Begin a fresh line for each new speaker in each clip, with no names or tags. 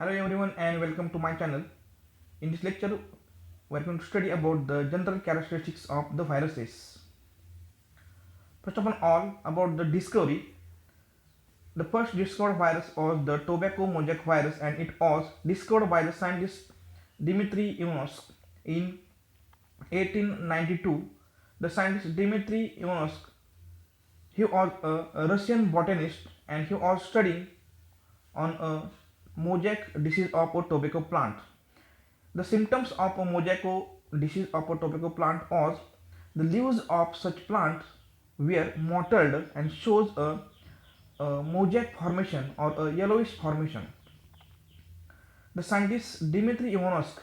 Hello everyone and welcome to my channel. In this lecture, we are going to study about the general characteristics of the viruses. First of all, about the discovery. The first discovered virus was the tobacco mosaic virus, and it was discovered by the scientist Dmitry Ivanovsk in 1892. The scientist Dmitry Ivanovsk, he was a Russian botanist and he was studying on a mosaic disease of a tobacco plant. The symptoms of a mosaico disease of a tobacco plant was the leaves of such plant were mottled and shows a mosaic formation or a yellowish formation. The scientist Dmitry Ivanovsk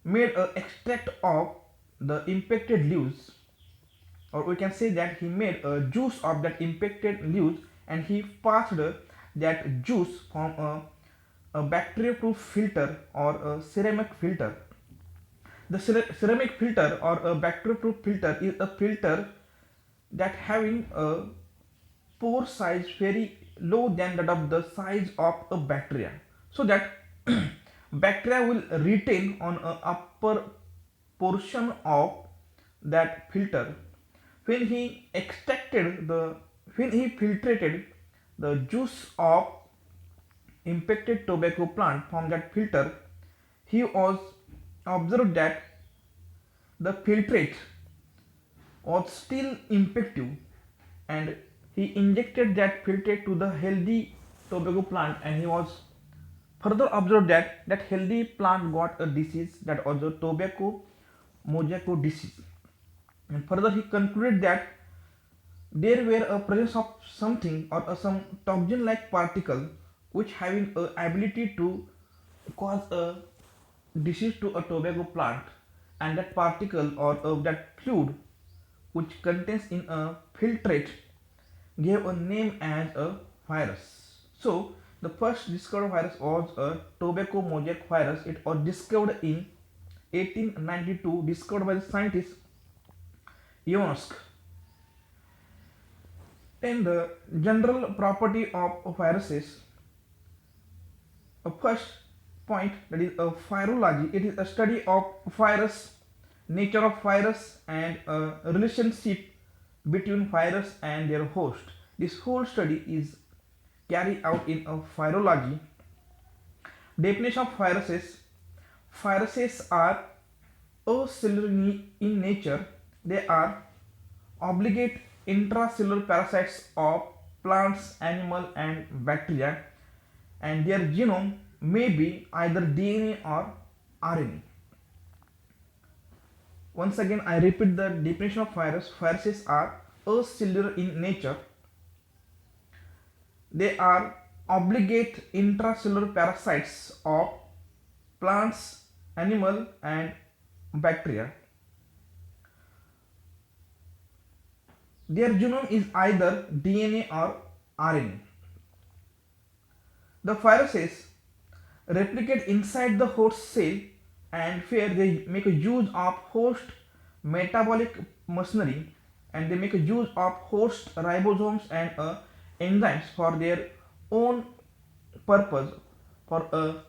made an extract of the impacted leaves, or we can say that he made a juice of that impacted leaves, and he passed that juice from a bacteria-proof filter or a ceramic filter. The ceramic filter or a bacteria-proof filter is a filter that having a pore size very low than that of the size of a bacteria, so that bacteria will retain on a upper portion of that filter. When he extracted the when he filtrated the juice of impacted tobacco plant from that filter, he was observed that the filtrate was still effective, and he injected that filtrate to the healthy tobacco plant, and he was further observed that that healthy plant got a disease that was the tobacco mosaico disease. And further he concluded that there were a presence of something or some toxin like particle which having a ability to cause a disease to a tobacco plant, and that particle or that fluid which contains in a filtrate gave a name as a virus. So the first discovered virus was a tobacco mosaic virus. It was discovered in 1892, discovered by the scientist Ivanovsk. And the general property of viruses. A first point, that is a virology. It is a study of virus, nature of virus, and a relationship between virus and their host. This whole study is carried out in a virology. Definition of viruses. Viruses are acellular in nature. They are obligate intracellular parasites of plants, animal, and bacteria, and their genome may be either DNA or RNA. Once again, I repeat the definition of virus. Viruses are acellular in nature. They are obligate intracellular parasites of plants, animal, and bacteria. Their genome is either DNA or RNA. The viruses replicate inside the host cell, and where they make a use of host metabolic machinery, and they make a use of host ribosomes and enzymes for their own purpose, for a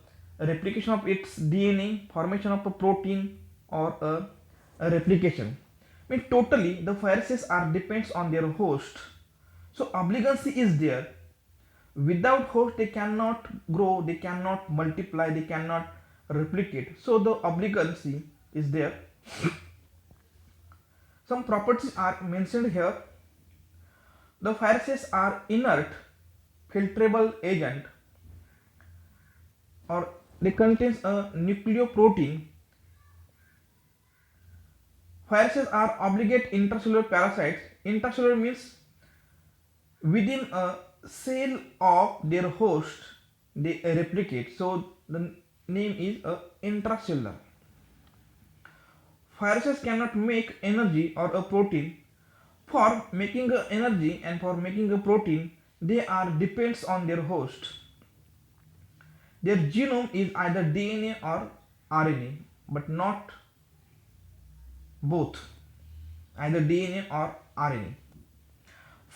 replication of its DNA, formation of a protein, or a replication. I mean, totally the viruses are depends on their host. So obligacy is there. Without host they cannot grow, they cannot multiply, they cannot replicate. So the obligacy is there. Some properties are mentioned here. The viruses are inert filtrable agent, or they contains a nucleoprotein. Viruses are obligate intracellular parasites. Intracellular means within a cell of their host they replicate. So the name is intracellular. Viruses cannot make energy or a protein. For making a energy and for making a protein, they are depends on their host. Their genome is either DNA or RNA, but not both, either DNA or RNA.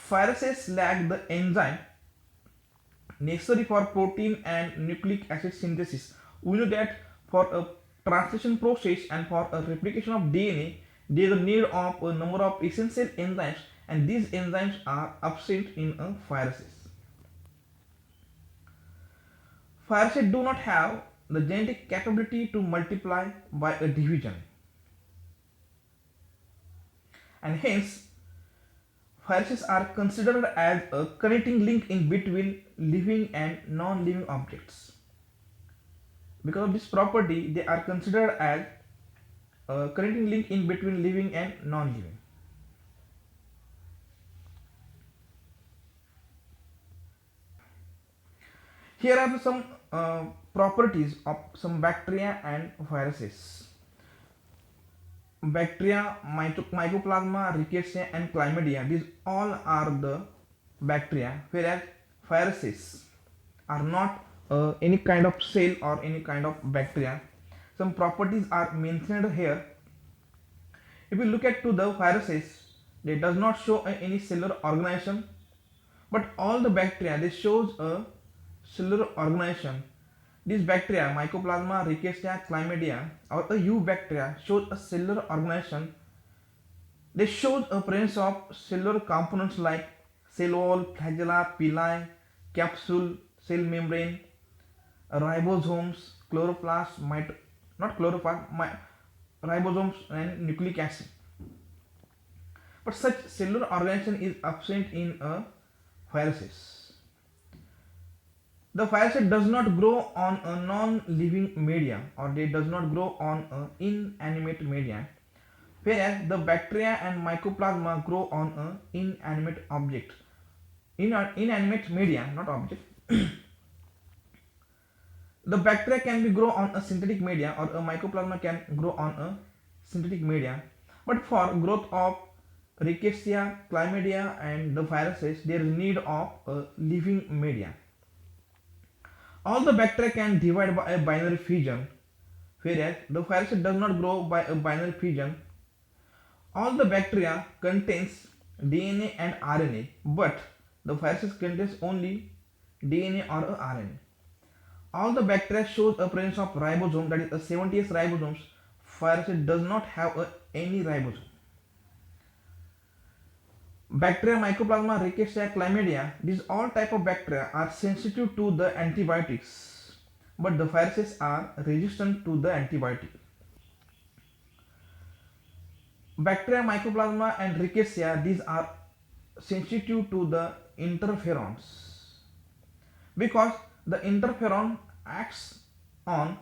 Viruses lack the enzyme necessary for protein and nucleic acid synthesis. We know that for a translation process and for a replication of DNA, there is a need of a number of essential enzymes, and these enzymes are absent in a viruses. Viruses do not have the genetic capability to multiply by a division, and hence viruses are considered as a connecting link in between living and non-living objects. Because of this property, they are considered as a connecting link in between living and non-living. Here are some properties of some bacteria and viruses. Bacteria, Mycoplasma, Rickettsia and Chlamydia, these all are the bacteria, whereas viruses are not any kind of cell or any kind of bacteria. Some properties are mentioned here. If you look at to the viruses, they does not show any cellular organization, but all the bacteria they shows a cellular organization. These bacteria, Mycoplasma, Rickettsia, Chlamydia, or the eubacteria shows a cellular organization. They show a presence of cellular components like cell wall, flagella, pili, capsule, cell membrane, ribosomes, chloroplast, not chloroplast, ribosomes and nucleic acid. But such cellular organization is absent in viruses. The virus does not grow on a non-living media, or they does not grow on an inanimate media, whereas the bacteria and mycoplasma grow on an inanimate object. Inanimate media, not object. The bacteria can be grow on a synthetic media, or a mycoplasma can grow on a synthetic media. But for growth of Rickettsia, Chlamydia and the viruses, there is need of a living media. All the bacteria can divide by a binary fission, whereas the virus does not grow by a binary fission. All the bacteria contains DNA and RNA, but the virus contains only DNA or a RNA. All the bacteria shows a presence of ribosome, that is a 70S ribosomes. Virus does not have any ribosome. Bacteria, Mycoplasma, Rickettsia, Chlamydia, these all type of bacteria are sensitive to the antibiotics, but the viruses are resistant to the antibiotic. Bacteria, Mycoplasma and Rickettsia, these are sensitive to the interferons, because the interferon acts on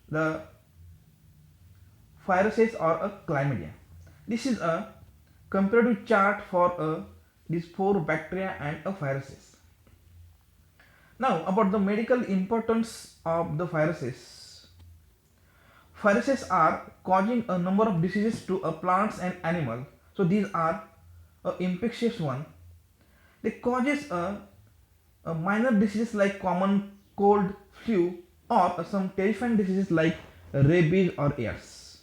the viruses or a chlamydia. This is a comparative chart for these 4 bacteria and viruses. Now about the medical importance of the viruses. Viruses are causing a number of diseases to plants and animals. So these are infectious one. They causes a minor diseases like common cold, flu, or some terrifying diseases like rabies or AIDS.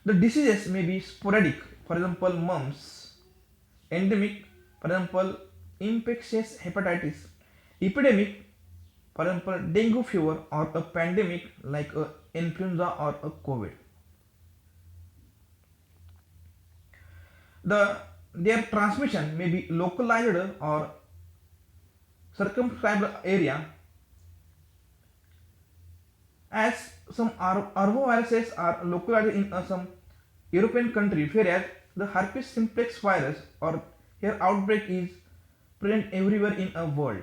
The diseases may be sporadic, for example mumps, endemic, for example infectious hepatitis, epidemic, for example dengue fever, or a pandemic like influenza or COVID. Their transmission may be localized or circumscribed area, as some arboviruses are localized in some European country, whereas the herpes simplex virus or here outbreak is present everywhere in a world.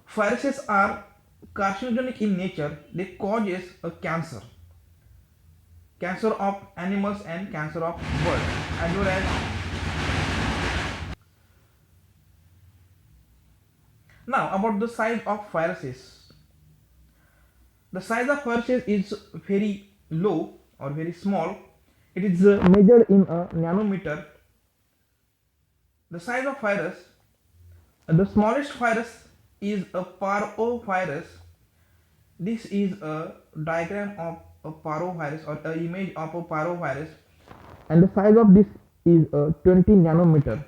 Viruses are carcinogenic in nature. They causes a cancer of animals and cancer of birds, as well as now about the size of viruses. The size of viruses is very low or very small. It is measured in a nanometer. The size of virus, the smallest virus is a parvovirus. This is a diagram of a parvovirus or an image of a parvovirus, and the size of this is 20 nanometer.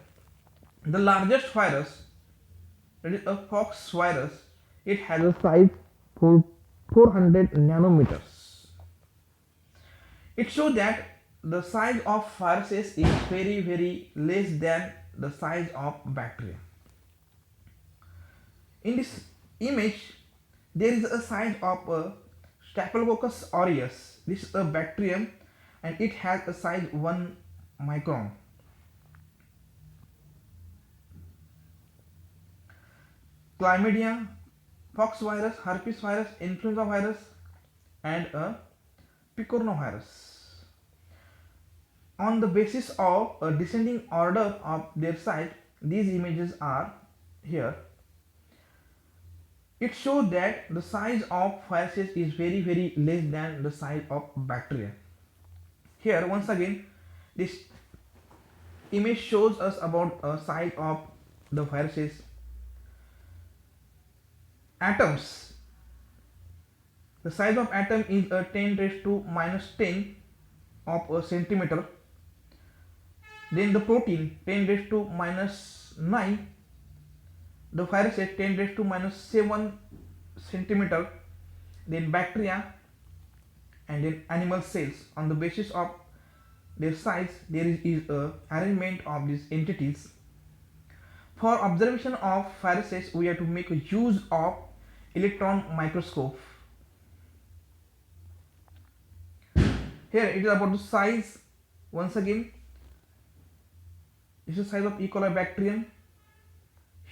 The largest virus, that is a pox virus, it has a size for 400 nanometers. It shows that the size of viruses is very less than the size of bacteria. In this image, there is a size of a Staphylococcus aureus. This is a bacterium and it has a size 1 micron. Chlamydia, pox virus, herpes virus, influenza virus, and a picornavirus. On the basis of a descending order of their size, these images are here. It shows that the size of viruses is very less than the size of bacteria. Here once again this image shows us about a size of the viruses. Atoms. The size of atom is a 10 raised to minus 10 of a centimeter. Then the protein 10 raised to minus 9. The virus is 10 raised to minus 7 centimeter. Then bacteria and then animal cells. On the basis of their size, there is a arrangement of these entities. For observation of viruses, we have to make a use of electron microscope. Here it is about the size. Once again, this is the size of E. coli bacterium,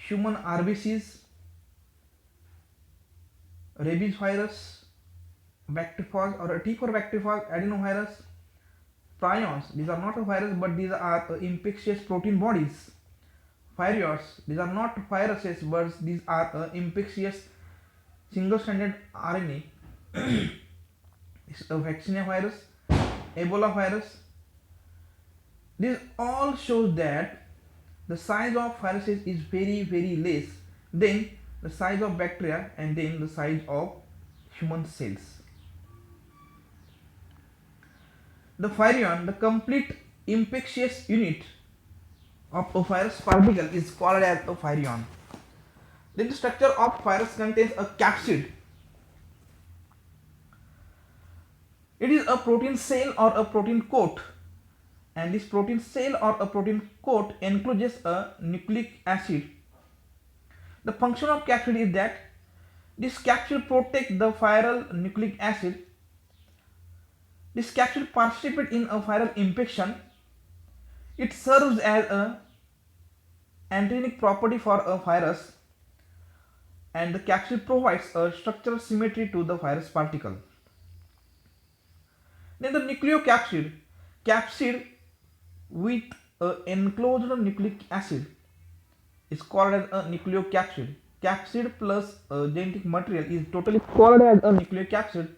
human RBCs, rabies virus, bacteriophage or a T for bacteriophage, adenovirus, prions. These are not a virus, but these are infectious protein bodies. Virions. These are not viruses, but these are infectious single-stranded RNA. This is a vaccinia virus, Ebola virus. This all shows that the size of viruses is very less than the size of bacteria and then the size of human cells. The virion, the complete infectious unit of a virus particle, is called as a virion. Then the structure of virus contains a capsid. It is a protein cell or a protein coat, and this protein cell or a protein coat encloses a nucleic acid. The function of capsid is that this capsid protects the viral nucleic acid. This capsid participates in a viral infection. It serves as an antigenic property for a virus, and the capsid provides a structural symmetry to the virus particle. Then the nucleocapsid, capsid with an enclosed nucleic acid, is called as a nucleocapsid. Capsid plus genetic material is totally called as a nucleocapsid.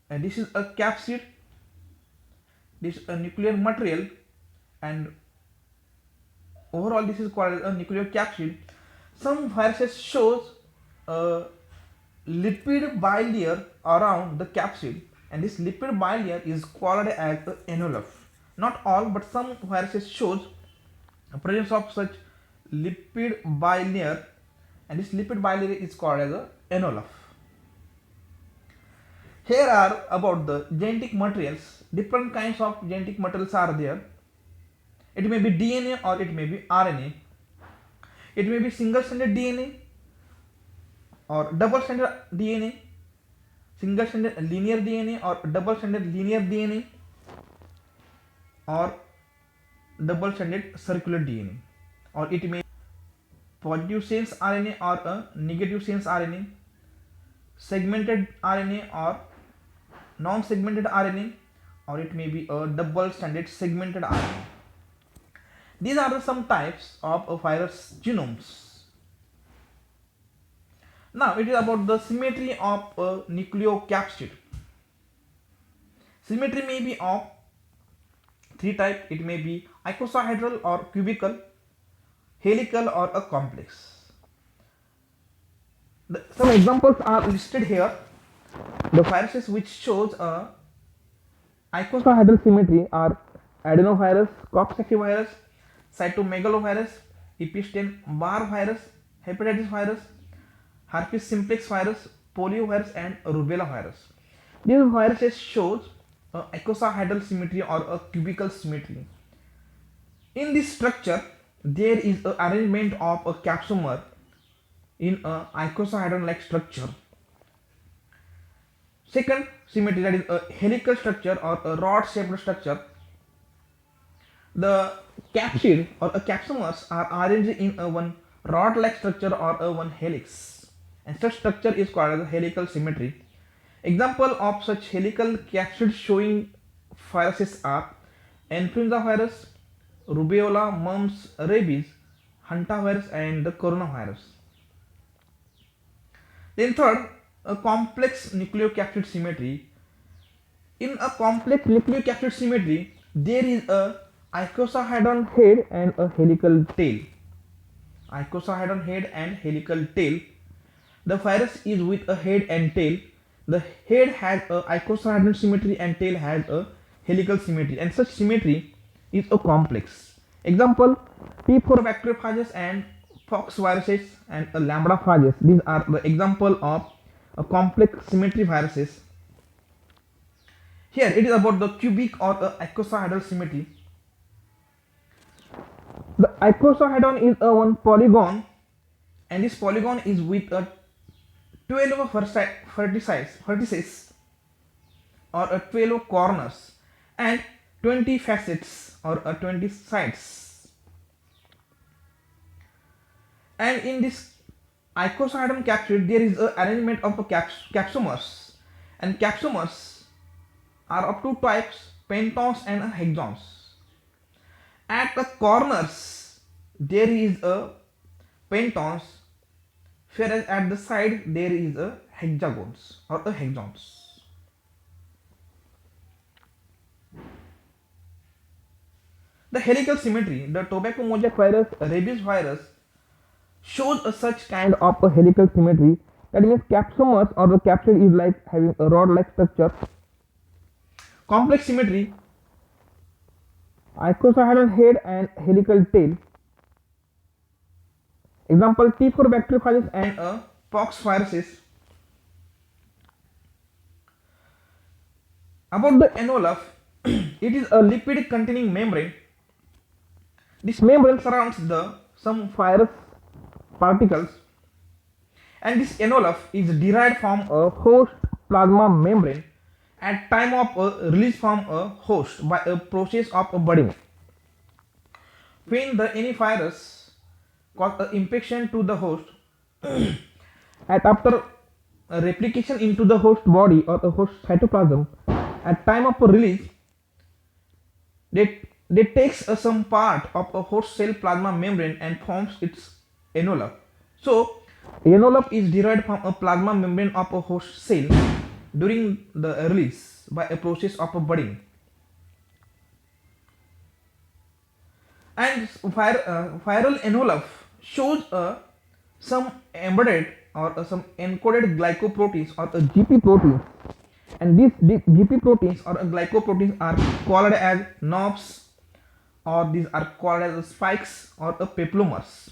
And this is a capsid, this is a nuclear material, and overall this is called as a nucleocapsid. Some viruses shows a lipid bilayer around the capsid, and this lipid bilayer is called as an envelope. Not all, but some viruses shows a presence of such lipid bilayer, and this lipid bilayer is called as an envelope. Here are about the genetic materials. Different kinds of genetic materials are there. It may be DNA or it may be RNA. It may be single-stranded DNA or double-stranded DNA, single-stranded linear DNA or double-stranded linear DNA, or double-stranded circular DNA, or it may be positive sense RNA or a negative sense RNA, segmented RNA or non-segmented RNA, or it may be a double-stranded segmented RNA. These are some types of virus genomes. Now it is about the symmetry of a nucleocapsid. Symmetry may be of three types. It may be icosahedral or cubical, helical or a complex. Some examples are listed here. The viruses which shows a icosahedral symmetry are adenovirus, coxsackie virus, cytomegalovirus, Epstein-Barr virus, hepatitis virus, herpes simplex virus, poliovirus, and rubella virus. These viruses shows a icosahedral symmetry or a cubical symmetry. In this structure, there is an arrangement of a capsomer in a icosahedron-like structure. Second symmetry, that is a helical structure or a rod-shaped structure. The capsid or a capsomers are arranged in a one rod-like structure or a one helix, and such structure is called as a helical symmetry. Example of such helical capsid showing viruses are influenza virus, rubella, mumps, rabies, hantavirus, and the coronavirus. Then third, a complex nucleocapsid symmetry. In a complex nucleocapsid symmetry, there is a icosahedron head and a helical tail. Icosahedron head and helical tail. The virus is with a head and tail. The head has a icosahedron symmetry and tail has a helical symmetry, and such symmetry is a complex. Example, T4 bacteriophages and pox viruses and a lambda-phages. These are the example of a complex symmetry viruses. Here it is about the cubic or a icosahedral symmetry. The icosahedron is a one polygon, and this polygon is with a 12 vertices or a 12 corners and 20 facets or a 20 sides. And in this icosahedron capsid, there is a arrangement of a capsomers, and capsomers are of two types, pentons and hexons. At the corners there is a pentons, whereas at the side there is a hexagons or a hexons. The helical symmetry, the tobacco mosaic virus, rabies virus shows a such kind of a helical symmetry. That means capsomers or the capsid is like having a rod-like structure. Complex symmetry, icosahedral head and helical tail. Example, T4 bacteriophages and pox viruses. About the envelope, it is a lipid containing membrane. This membrane surrounds some virus particles, and this envelope is derived from a host plasma membrane at time of release from a host by a process of budding. When any virus cause an infection to the host, and after replication into the host body or the host cytoplasm, at time of release, they takes some part of a host cell plasma membrane and forms its envelope. So envelope is derived from a plasma membrane of a host cell during the release by a process of budding. And viral envelope shows some embedded or some encoded glycoproteins or a GP protein, and these GP proteins or glycoproteins are called as knobs, or these are called as spikes or peplomers.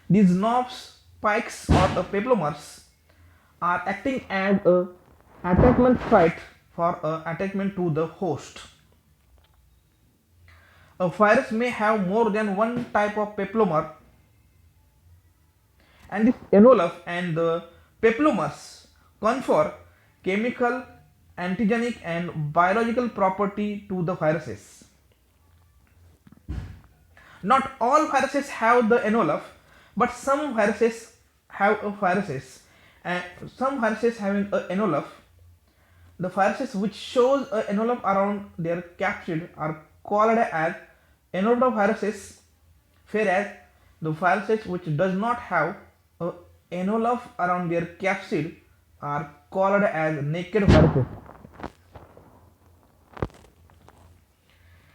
These knobs, spikes or peplomers are acting as a attachment site for attachment to the host. A virus may have more than one type of peplomer, and this envelope and the peplomers confer chemical, antigenic and biological property to the viruses. Not all viruses have the envelope, but some viruses have viruses, and some viruses having an envelope. The viruses which shows an envelope around their capsid are called as envelopoviruses, whereas the viruses which does not have an envelope around their capsid are called as naked viruses.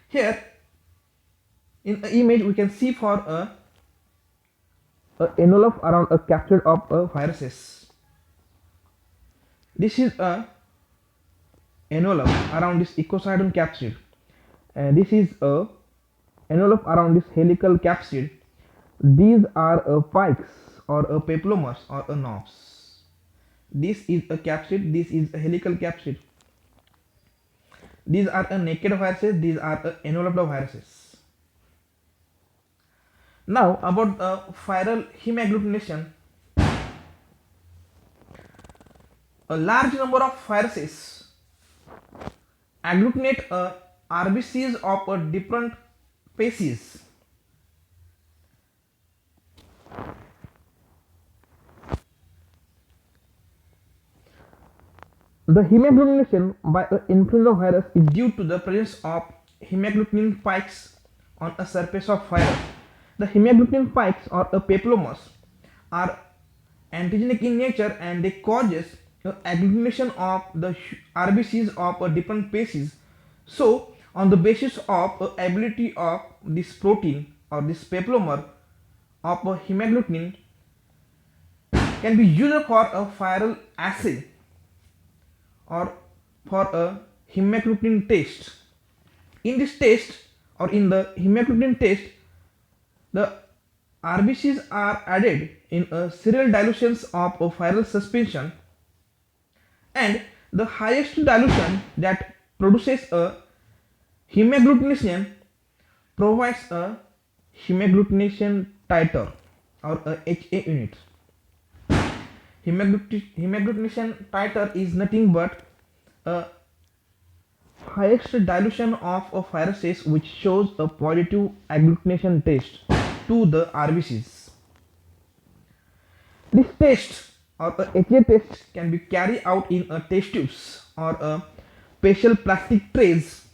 Here in the image we can see for a envelope around a capsid of viruses. This is a envelope around this icosahedron capsid, and this is a envelope around this helical capsid. These are pikes or a papillomas or a knobs. This is a capsid, this is a helical capsid. These are a naked viruses, these are a enveloped viruses. Now about viral hemagglutination. A large number of viruses agglutinate RBCs of a different species. The hemagglutination by an influenza virus is due to the presence of hemagglutinin spikes on a surface of virus. The hemagglutinin spikes or a papillomas are antigenic in nature and they causes the agglutination of the RBCs of a different species. So, on the basis of ability of this protein or this papilloma of a hemagglutinin can be used for a viral assay or for a hemagglutinin test. In this test or in the hemagglutinin test, the RBCs are added in a serial dilutions of a viral suspension, and the highest dilution that produces a hemagglutination provides a hemagglutination titer or a HA unit. Hemagglutination titer is nothing but a highest dilution of a viruses which shows a positive agglutination test to the RBCs. This test or a HA test can be carried out in a test tubes or a special plastic trays.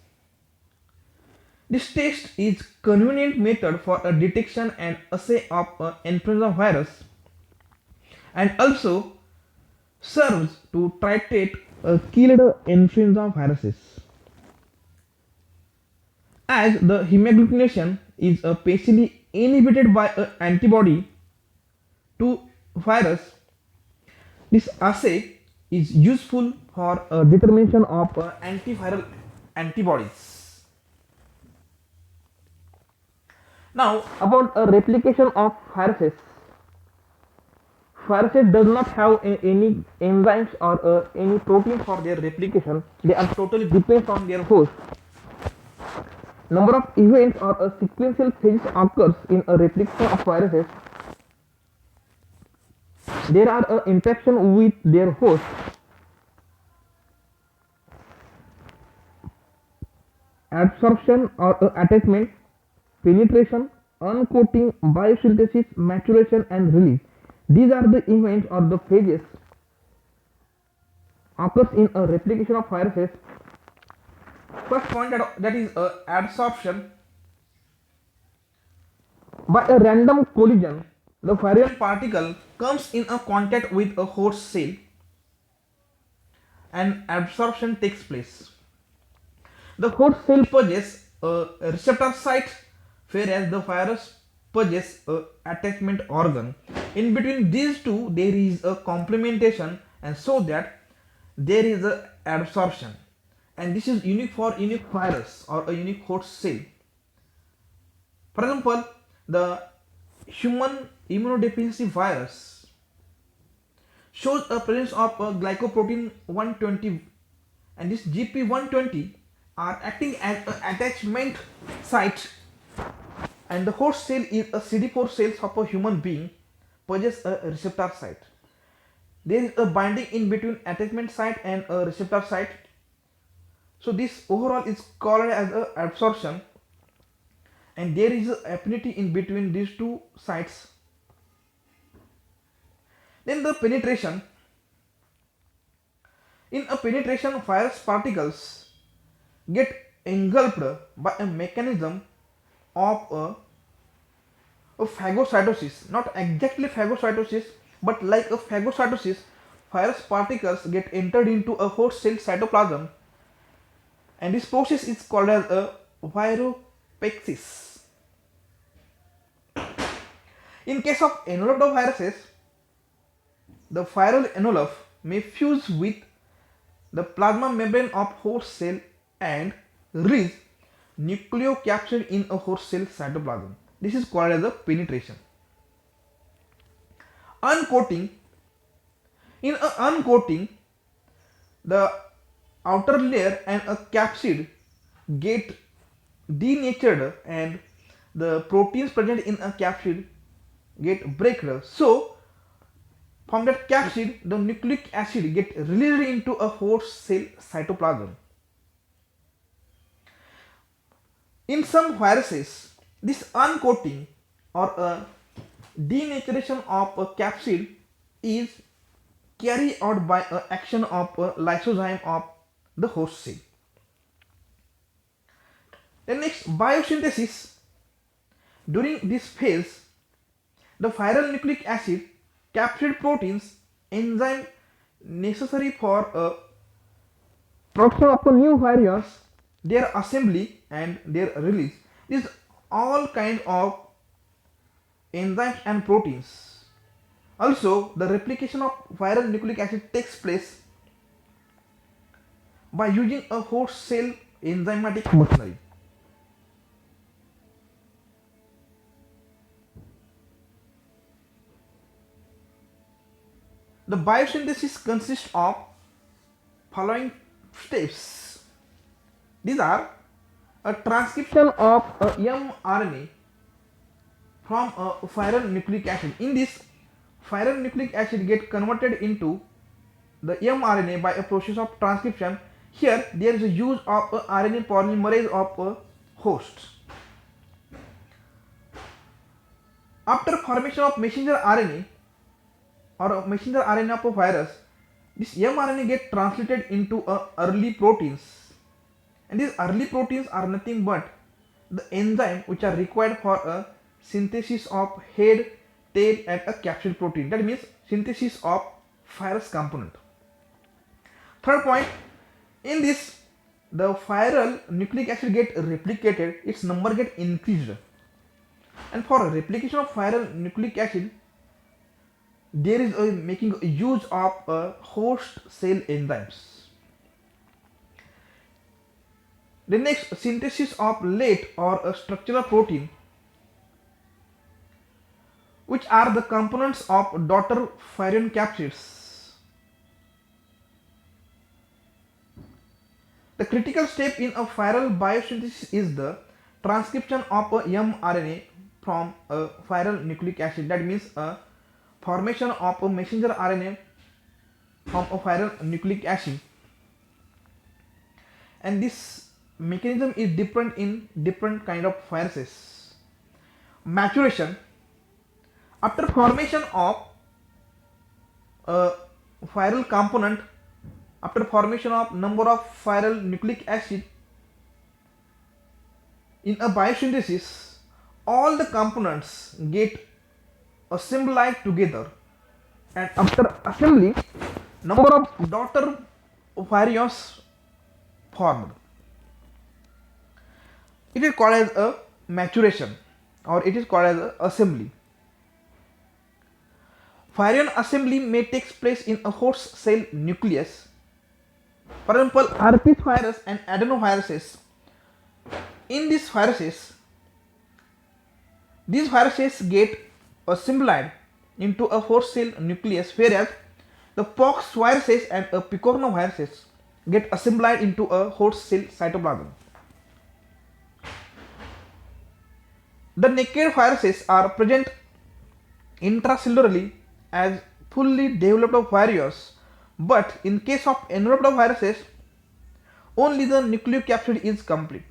This test is convenient method for a detection and assay of an influenza virus and also serves to titrate killed influenza viruses. As the hemagglutination is partially inhibited by an antibody to virus, this assay is useful for determination of antiviral antibodies. Now about a replication of viruses. Viruses does not have any enzymes or any protein for their replication. They are totally depends on their host. Number of events or a sequential phases occurs in a replication of viruses. There are a interaction with their host. Absorption or attachment, penetration, uncoating, biosynthesis, maturation and release. These are the events or the phases occurs in a replication of viruses. First point that is adsorption. By a random collision, the viral particle comes in a contact with a host cell and absorption takes place. The host cell possesses a receptor site whereas the virus possesses a attachment organ. In between these two there is a complementation and so that there is a adsorption, and this is unique for unique virus or a unique host cell. For example, the human immunodeficiency virus shows a presence of a glycoprotein 120, and this GP120 are acting as an attachment site, and the host cell is a CD4 cells of a human being possess a receptor site. There is a binding in between attachment site and a receptor site. So this overall is called as a absorption, and there is a affinity in between these two sites. Then the penetration. In a penetration, virus particles get engulfed by a mechanism of a phagocytosis. Not exactly phagocytosis, but like a phagocytosis, virus particles get entered into a host cell cytoplasm, and this process is called as a viropexis. In case of enveloped viruses, the viral envelope may fuse with the plasma membrane of host cell and release nucleocapsid in a host cell cytoplasm. This is called as a penetration. Uncoating. In a uncoating, the outer layer and a capsid get denatured and the proteins present in a capsid get breaked. So from that capsid, the nucleic acid get released into a host cell cytoplasm. In some viruses, this uncoating or a denaturation of a capsid is carried out by an action of a lysozyme of the host cell. Then next, biosynthesis. During this phase, the viral nucleic acid, capsid proteins, enzyme necessary for a production of a new virus, their assembly and their release. These all kinds of enzymes and proteins. Also, the replication of viral nucleic acid takes place by using a host cell enzymatic machinery. The biosynthesis consists of following steps. These are a transcription of a mRNA from a viral nucleic acid. In this, viral nucleic acid get converted into the mRNA by a process of transcription. Here there is a use of a RNA polymerase of a host. After formation of messenger RNA or a messenger RNA of a virus, this mRNA get translated into early proteins, and these early proteins are nothing but the enzyme which are required for a synthesis of head, tail and a capsid protein. That means synthesis of virus component. Third point, in this the viral nucleic acid get replicated, its number get increased, and for replication of viral nucleic acid there is a making use of host cell enzymes. The next, synthesis of late or a structural protein, which are the components of daughter virion capsids. The critical step in a viral biosynthesis is the transcription of a mRNA from a viral nucleic acid. That means a formation of a messenger RNA from a viral nucleic acid, and this mechanism is different in different kind of viruses. Maturation. After formation of a viral component, after formation of number of viral nucleic acid in a biosynthesis, all the components get assembled together, and after assembly number of daughter virions formed. It is called as a maturation or it is called as a assembly. Virion assembly may take place in a host cell nucleus. For example, herpes virus and adenoviruses. In these viruses get assembled into a host cell nucleus, whereas the pox viruses and picornaviruses get assembled into a host cell cytoplasm. The naked viruses are present intracellularly as fully developed virions, but in case of enveloped viruses, only the nucleocapsid is complete.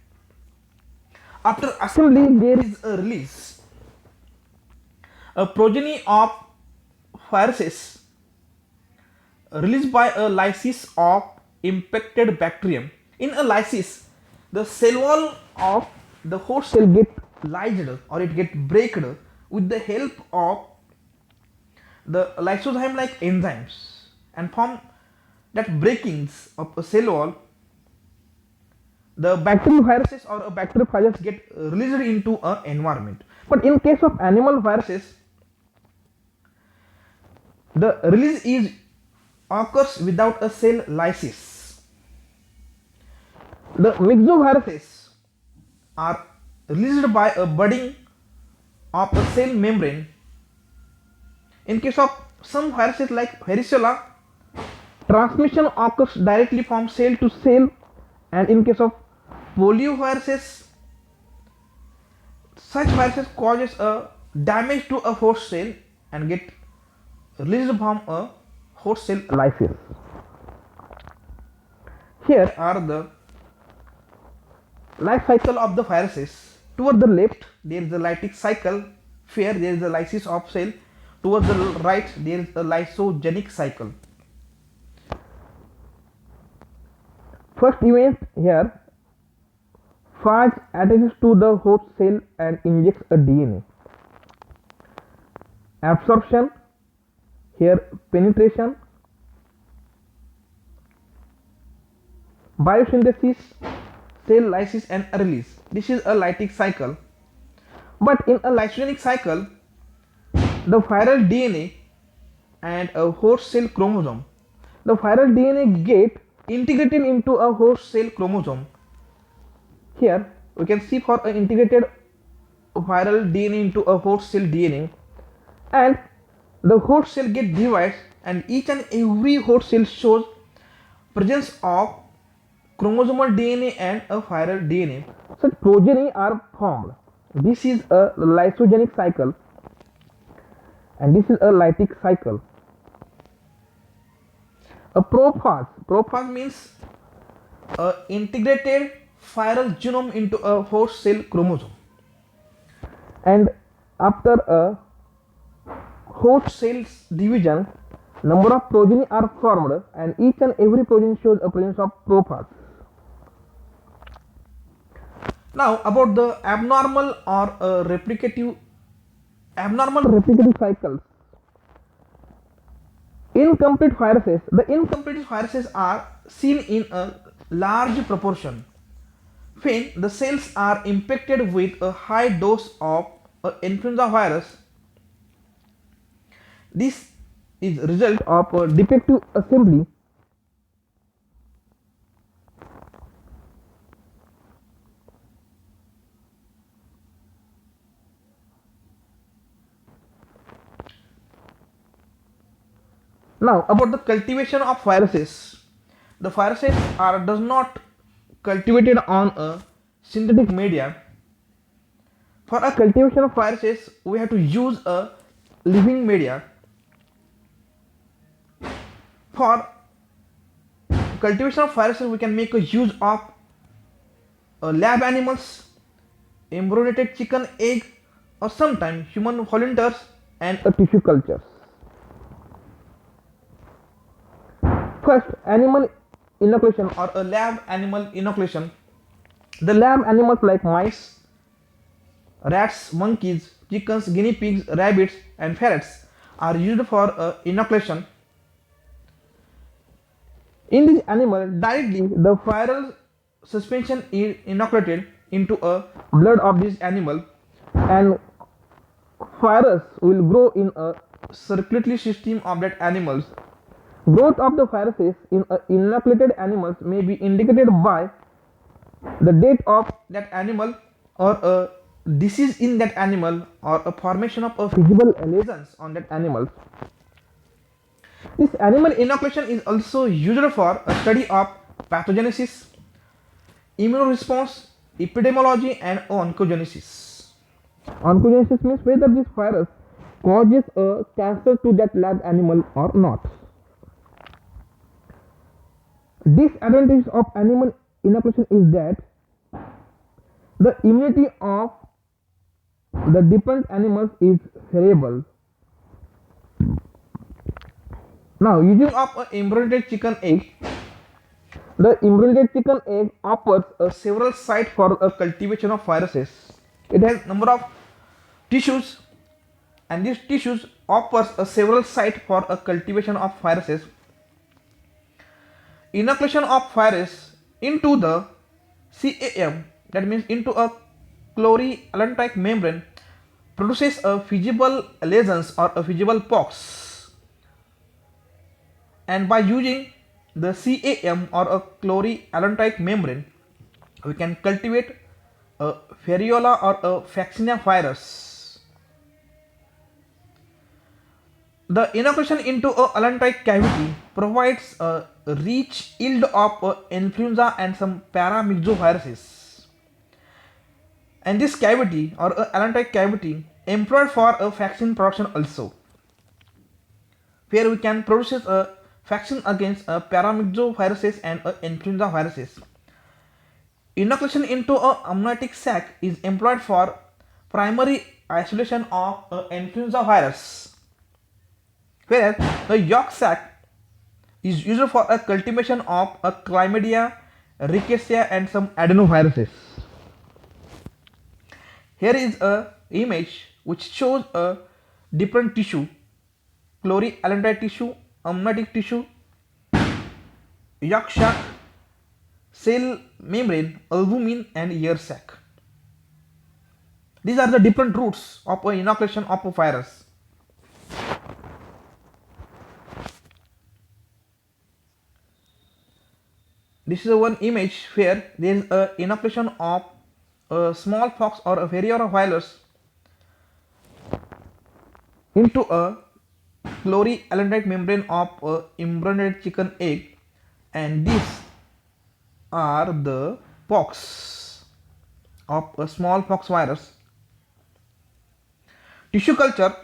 After assembly, there is a release. A progeny of viruses released by a lysis of infected bacterium. In a lysis, the cell wall of the host cell get lysed or it get breaked with the help of the lysozyme like enzymes, and from that breakings of a cell wall, the bacterioviruses or bacteriophages get released into an environment. But in case of animal viruses, the release occurs without a cell lysis. The myxoviruses are released by a budding of a cell membrane. In case of some viruses like varicella, transmission occurs directly from cell to cell, and in case of polioviruses, such viruses causes a damage to a host cell and get released from a host cell lysis. Here are the life cycle of the viruses. Toward the left there is a lytic cycle where there is a lysis of cell. Towards the right there is a lysogenic cycle. First event here, phage attaches to the host cell and injects a DNA. Absorption, here penetration, biosynthesis, cell lysis and release. This is a lytic cycle. But in a lysogenic cycle, the viral DNA and a host cell chromosome, the viral DNA get integrated into a host cell chromosome. Here we can see for an integrated viral DNA into a host cell DNA, and the host cell get divided, and each and every host cell shows presence of chromosomal DNA and a viral DNA. Such progeny are formed. This is a lysogenic cycle and this is a lytic cycle. A prophase means a integrated viral genome into a host cell chromosome, and after a host cells division, number of progeny are formed, and each and every progeny shows a presence of prophase. Now about the abnormal replicative cycles. Incomplete viruses. The incomplete viruses are seen in a large proportion when the cells are infected with a high dose of influenza virus. This is result of a defective assembly Now about the cultivation of viruses. The viruses are does not cultivated on a synthetic media. For a cultivation of viruses, we have to use a living media. For cultivation of viruses, we can make a use of lab animals, embryonated chicken egg, or sometimes human volunteers and a tissue cultures. First, animal inoculation or a lab animal inoculation. The lab animals like mice, rats, monkeys, chickens, guinea pigs, rabbits and ferrets are used for inoculation. In this animal, directly the viral suspension is inoculated into a blood of this animal, and virus will grow in a circulatory system of that animals. Growth of the viruses in inoculated animals may be indicated by the death of that animal, or a disease in that animal, or a formation of a visible lesions on that animal. This animal inoculation is also used for a study of pathogenesis, immunoresponse, epidemiology and oncogenesis. Oncogenesis means whether this virus causes a cancer to that lab animal or not. Disadvantage of animal inoculation is that the immunity of the dependent animals is variable. Now, using of an embryonated chicken egg, the embryonated chicken egg offers several sites for a cultivation of viruses. It has number of tissues, and these tissues offers several sites for a cultivation of viruses. Inoculation of virus into the CAM, that means into a chlorallantoic membrane, produces a visible lesions or a visible pox, and by using the CAM or a chlorallantoic membrane, we can cultivate a variola or a vaccinia virus. The inoculation into a alveolar cavity provides a rich yield of influenza and some paramyxoviruses. And this cavity or a alveolar cavity employed for a vaccine production also, where we can produce a vaccine against paramyxoviruses and influenza viruses. Inoculation into a amniotic sac is employed for primary isolation of influenza virus, whereas the yolk sac is used for a cultivation of a chlamydia, rickettsia and some adenoviruses. Here is a image which shows a different tissue: chlori-alveolar tissue, amniotic tissue, yolk sac, cell membrane, albumin and ear sac. These are the different routes of inoculation of a virus. This is one image where there is a inoculation of a smallpox or a variola virus into a chlori-alveolar membrane of a embryonic chicken egg, and these are the pox of a smallpox virus. Tissue culture,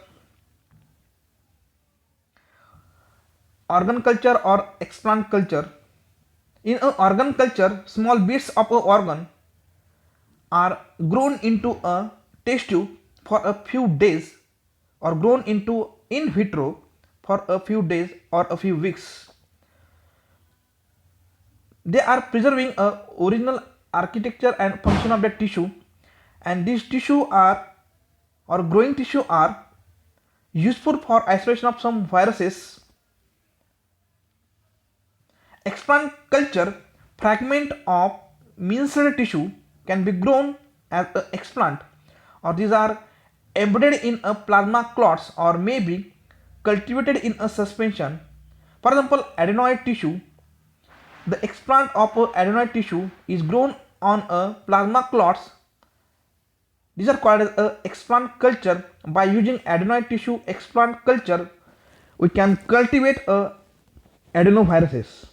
organ culture or explant culture. In an organ culture, small bits of an organ are grown into a test tube for a few days or grown into in vitro for a few days or a few weeks. They are preserving a original architecture and function of the tissue, and these tissue are or growing tissue are useful for isolation of some viruses. Explant culture, fragment of minced tissue can be grown as an explant, or these are embedded in a plasma clots or may be cultivated in a suspension. For example, adenoid tissue. The explant of adenoid tissue is grown on a plasma clots. These are called as a explant culture. By using adenoid tissue explant culture, we can cultivate adenoviruses.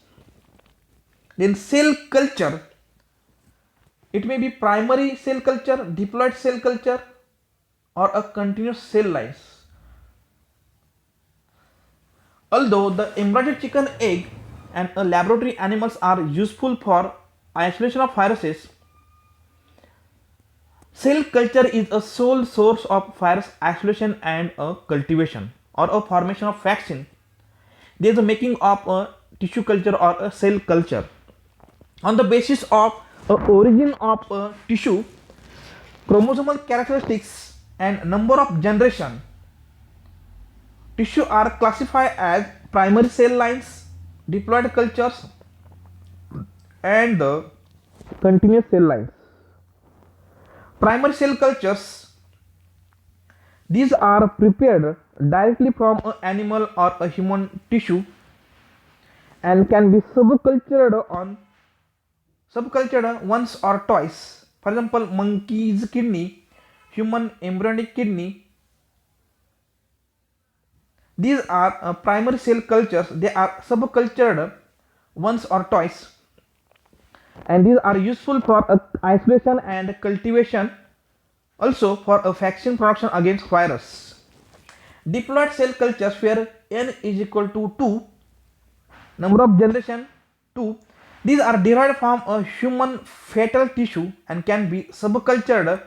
Then cell culture, it may be primary cell culture, diploid cell culture or a continuous cell lines. Although the embryonic chicken egg and laboratory animals are useful for isolation of viruses, cell culture is a sole source of virus isolation and cultivation or a formation of vaccine. There is a making of a tissue culture or a cell culture. On the basis of origin of tissue, chromosomal characteristics and number of generation, tissue are classified as primary cell lines, diploid cultures and the continuous cell lines. Primary cell cultures, these are prepared directly from an animal or a human tissue and can be subcultured once or twice. For example, monkey's kidney, human embryonic kidney. These are primary cell cultures. They are subcultured once or twice, and these are useful for isolation and cultivation, also for a vaccine production against virus. Diploid cell cultures where n is equal to 2, number of generation 2. These are derived from a human fetal tissue and can be subcultured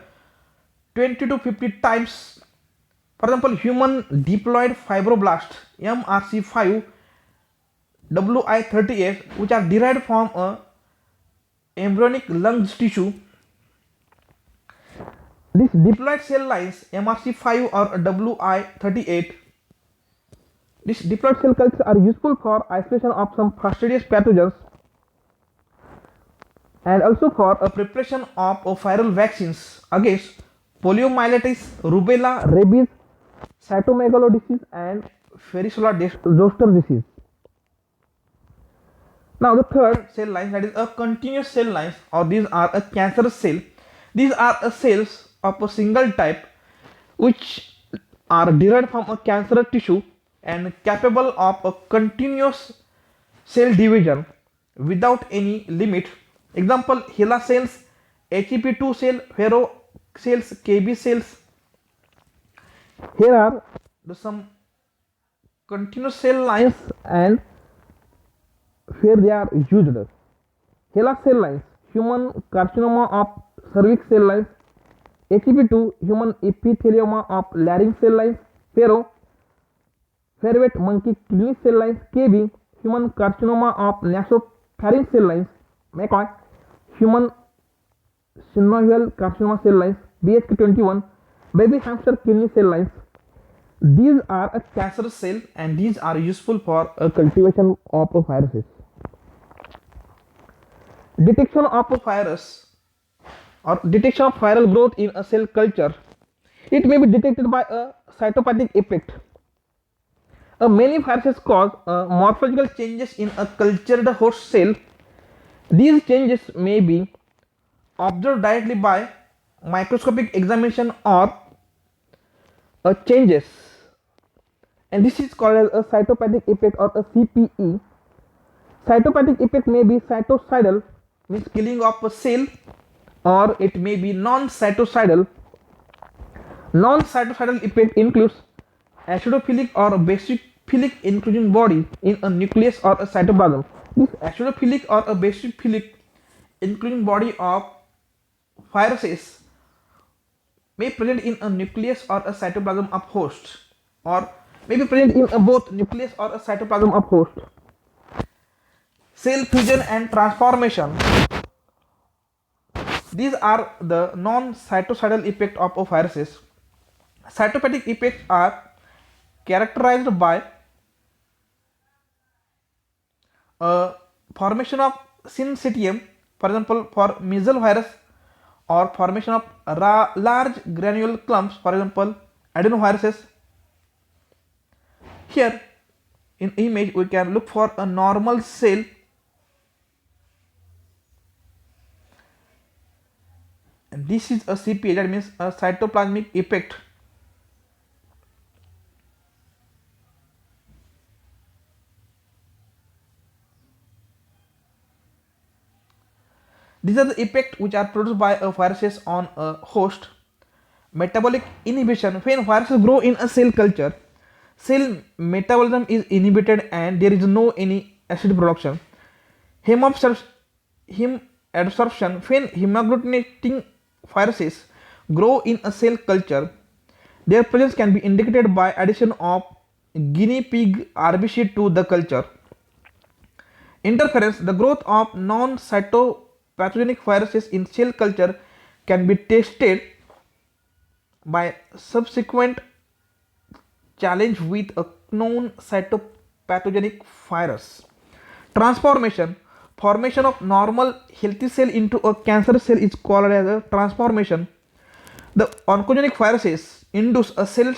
20 to 50 times. For example, human diploid fibroblast MRC5 WI38, which are derived from a embryonic lungs tissue. These diploid cell lines MRC5 or WI38, these diploid cell cultures are useful for isolation of some fastidious pathogens and also for a preparation of viral vaccines against poliomyelitis, rubella, rabies, cytomegalosis and varicella zoster disease. Now the third cell lines, that is a continuous cell lines, or these are a cancerous cell. These are cells of a single type which are derived from a cancerous tissue and capable of a continuous cell division without any limit. Example: HeLa cells, HEP2 cell, Hero cells, KB cells. Here are some continuous cell lines and where they are used. HeLa cell lines, human carcinoma of cervix cell lines. HEP2, human epithelioma of larynx cell lines. Fero, ferret monkey kidney cell lines. KB, human carcinoma of nasopharynx cell lines. McCoy, human synovial carcinoma cell lines. BHK21, baby hamster kidney cell lines. These are a cancerous cell and these are useful for a cultivation of viruses. Detection of a virus or detection of viral growth in a cell culture. It may be detected by a cytopathic effect. Many viruses cause morphological changes in a cultured host cell. These changes may be observed directly by microscopic examination or changes, and this is called as a cytopathic effect or a CPE. Cytopathic effect may be cytocidal, means killing of a cell, or it may be non-cytocidal. Non-cytocidal effect includes acidophilic or basophilic inclusion body in a nucleus or a cytoplasm. This acidophilic or a basophilic inclusion body of viruses may present in a nucleus or a cytoplasm of host, or may be present in both nucleus or a cytoplasm of host. Cell fusion and transformation. These are the non-cytocidal effect of viruses. Cytopathic effects are characterized by formation of syncytium, for example for measles virus, or formation of large granule clumps, for example adenoviruses. Here in image we can look for a normal cell and this is a CPA, that means a cytoplasmic effect. These are the effects which are produced by viruses on a host. Metabolic inhibition. When viruses grow in a cell culture, cell metabolism is inhibited and there is no any acid production. Hemabsorption. When hemagglutinating viruses grow in a cell culture, their presence can be indicated by addition of guinea pig RBC to the culture. Interference. The growth of non-cytopathogenic viruses in cell culture can be tested by subsequent challenge with a known cytopathogenic virus. Transformation. Formation of normal healthy cell into a cancerous cell is called as a transformation. The oncogenic viruses induce a cell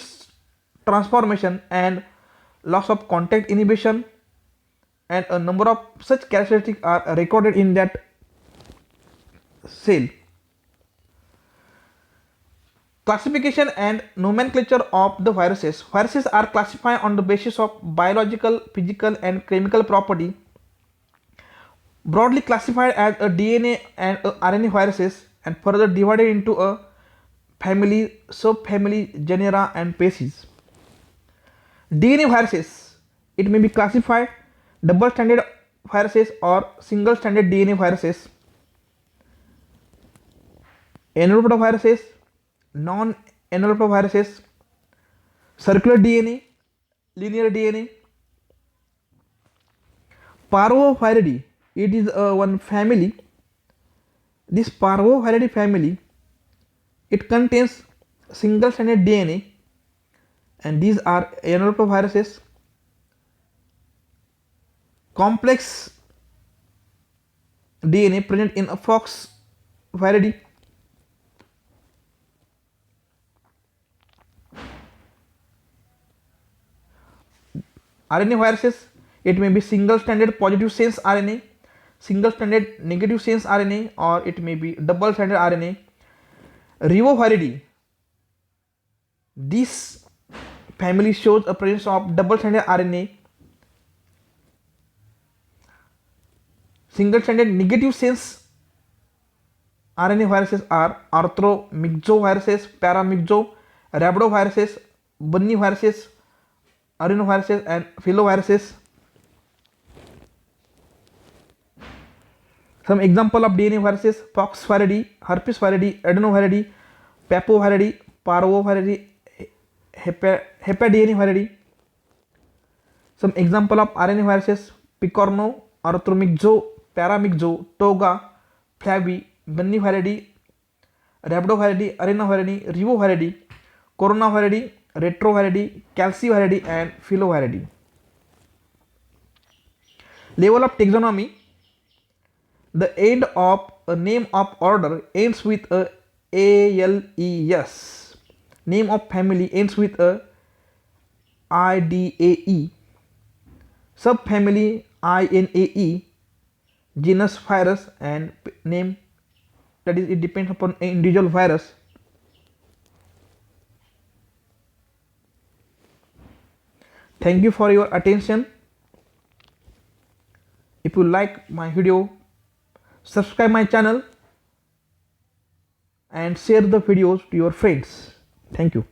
transformation and loss of contact inhibition, and a number of such characteristics are recorded in that cell. Classification and nomenclature of the viruses. Viruses are classified on the basis of biological, physical and chemical property. Broadly classified as a DNA and a RNA viruses, and further divided into a family, subfamily, genera and species. DNA viruses, it may be classified double stranded viruses or single stranded DNA viruses. Enveloped viruses, non-enveloped viruses, circular DNA, linear DNA. Parvoviridae, it is one family. This Parvoviridae family, it contains single stranded DNA, and these are enveloped viruses. Complex DNA present in a Foxviridae. RNA viruses, it may be single stranded positive sense RNA, single stranded negative sense RNA, or it may be double stranded RNA. Rivoviridae. This family shows a presence of double-stranded RNA. Single-stranded negative sense RNA viruses are arthromyxoviruses, paramyxo, rhabdoviruses, bunny viruses, adenoviruses, and filoviruses. Some example of DNA viruses: poxviridae, herpesviridae, adenoviridie, papoviridae, parvoviridae, hepadnaviridie. Some example of RNA viruses: picorno, arthromyxo, paramyxo, toga, flavi, bunnyviridae, rhabdoviridae, adenoviridie, rivoviridae, coronaviridae, retroviridae, calciviridae, and filoviridae. Level of taxonomy. The end of a name of order ends with a ALES. Name of family ends with a IDAE. Subfamily INAE. Genus virus, and name, that is, it depends upon an individual virus. Thank you for your attention. If you like my video, subscribe my channel and share the videos to your friends. Thank you.